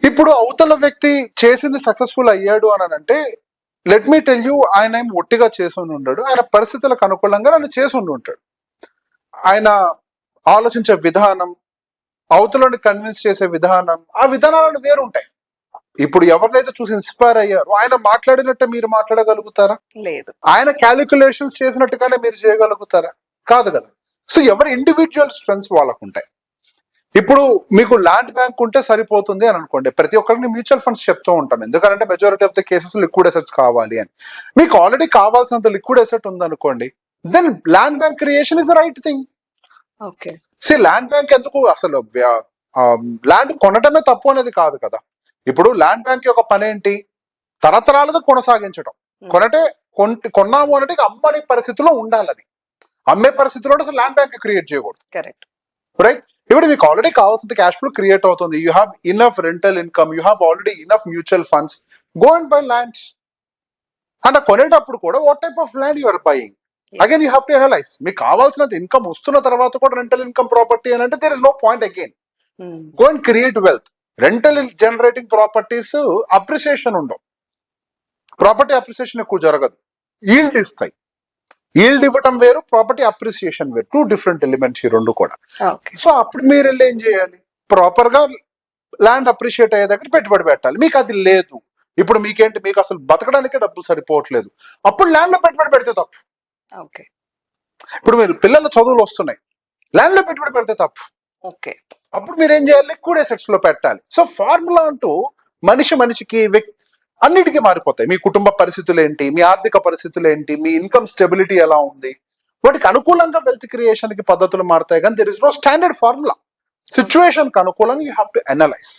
ఇప్పుడు అవతల వ్యక్తి చేసింది సక్సెస్ఫుల్ అయ్యాడు అని అంటే, లెట్ మీ టెల్ యూ, ఆయన ఏం ఒట్టిగా చేసి ఉండడు. ఆయన పరిస్థితులకు అనుకూలంగా ఆయన చేసి ఉంటాడు. ఆయన ఆలోచించే విధానం, అవతలని కన్విన్స్ చేసే విధానం, ఆ విధానాలను వేరు ఉంటాయి. ఇప్పుడు ఎవరినైతే చూసి ఇన్స్పైర్ అయ్యారో ఆయన మాట్లాడినట్టే మీరు మాట్లాడగలుగుతారా? లేదు. ఆయన క్యాలిక్యులేషన్స్ చేసినట్టుగానే మీరు చేయగలుగుతారా? కాదు కదా. సో ఎవరి ఇండివిజువల్ స్ట్రెంగ్స్ వాళ్ళకు ఉంటాయి. ఇప్పుడు మీకు ల్యాండ్ బ్యాంక్ ఉంటే సరిపోతుంది అని అనుకోండి. ప్రతి ఒక్కరికి మ్యూచువల్ ఫండ్స్ చెప్తూ ఉంటాం, ఎందుకంటే majority of the cases liquid assets కావాలి అని. మీకు ఆల్రెడీ కావాల్సినంత లిక్విడ్ అసెట్ ఉందనుకోండి, then land bank creation is the right thing. Okay. Land bank ఎందుకు అసలు ల్యాండ్ కొనటమే తప్పు అనేది కాదు కదా. ఇప్పుడు ల్యాండ్ బ్యాంక్ యొక్క పని ఏంటి? తరతరాలుగా కొనసాగించడం. కొన్నాము అంటే అమ్మని పరిస్థితిలో ఉండాలి. అది అమ్మే పరిస్థితిలో అసలు ల్యాండ్ బ్యాంక్ క్రియేట్ చేయకూడదు. కరెక్ట్. రైట్. ఇప్పుడు మీకు ఆల్రెడీ కావాల్సిన క్యాష్ ఫ్లో క్రియేట్ అవుతుంది. You have enough rental income, you have already enough mutual funds, go and buy lands. అంటే కొనేటప్పుడు కూడా what type of land you are buying, again you have to analyse. మీకు కావాల్సినంత income వస్తున్న తర్వాత కూడా rental income property అని అంటే there is no point again. Go and create wealth. Rental generating properties appreciation ఉండవు, ప్రాపర్టీ అప్రిసియేషన్ ఎక్కువ జరగదు, ఈల్డ్ ఇస్తాయి. ఈల్డ్ ఇవ్వటం వేరు, ప్రాపర్టీ అప్రిసియేషన్ వేరు, 2 డిఫరెంట్ ఎలిమెంట్స్ ఈ రెండు కూడా. సో అప్పుడు మీరు వెళ్ళి ఏం చేయాలి? ప్రాపర్ గా ల్యాండ్ అప్రిషియేట్ అయ్యే దగ్గర పెట్టుబడి పెట్టాలి. మీకు అది లేదు, ఇప్పుడు మీకేంటి, మీకు అసలు బతకడానికే డబ్బులు సరిపోవట్లేదు, అప్పుడు ల్యాండ్ లో పెట్టుబడి పెడితే తప్పు. ఓకే. ఇప్పుడు మీరు పిల్లల చదువులు వస్తున్నాయి, ల్యాండ్ లో పెట్టుబడి పెడితే తప్పు. ఓకే. అప్పుడు మీరు ఏం చేయాలి? లిక్విడ్ అసెట్స్ లో పెట్టాలి. సో ఫార్ములా అంటూ మనిషికి అన్నిటికీ మారిపోతాయి. మీ కుటుంబ పరిస్థితులు ఏంటి, మీ ఆర్థిక పరిస్థితులు ఏంటి, మీ ఇన్కమ్ స్టెబిలిటీ ఎలా ఉంది, వాటికి అనుకూలంగా వెల్త్ క్రియేషన్ కి పద్ధతులు మారుతాయి. కానీ there is no standard formula. Situation కి అనుకూలంగా యూ హ్యావ్ టు అనలైజ్.